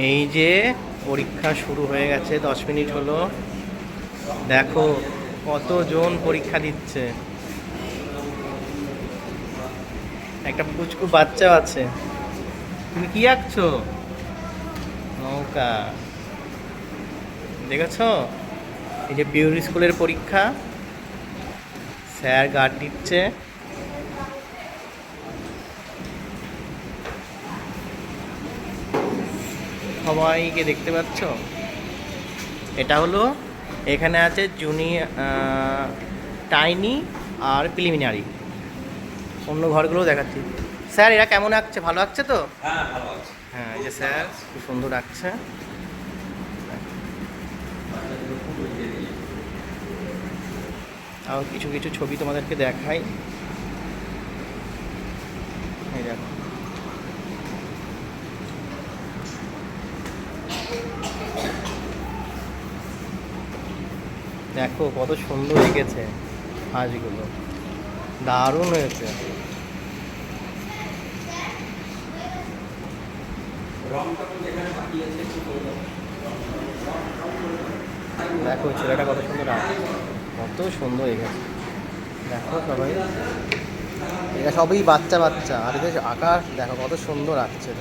এই যে পরীক্ষা শুরু হয়ে গেছে, 10 মিনিট হলো। দেখো কতজন পরীক্ষা দিচ্ছে। একটা পুচকু বাচ্চাও আছে। তুমি কি আঁকছো? নৌকা। দেখেছো? এই যে পিউরি স্কুলের পরীক্ষা, স্যার গার্ড দিচ্ছে। সবাইকে দেখতে পাচ্ছ? এটা হলো, এখানে আছে জুনিয়র, টাইনি আর প্রিলিমিনারি। অন্য ঘরগুলোও দেখাচ্ছি। স্যার এরা কেমন আঁকছে? ভালো আঁকছে তো? হ্যাঁ, ভালো আছে। হ্যাঁ, এই যে স্যার খুব সুন্দর আঁকছে। আর কিছু কিছু ছবি তোমাদেরকে দেখাই। এই দেখো, দেখো কত সুন্দর এঁকেছে হাঁসগুলো, দারুণ হয়েছে। রংটা তো যেখানে বাকি আছে একটু করে দাও। দেখো ছেলেটা কত সুন্দর আঁকে, কত সুন্দর এঁকেছে। দেখো সবাই, এরা সবই বাচ্চা বাচ্চা, আর এদের আঁকা দেখো কত সুন্দর আঁকছে।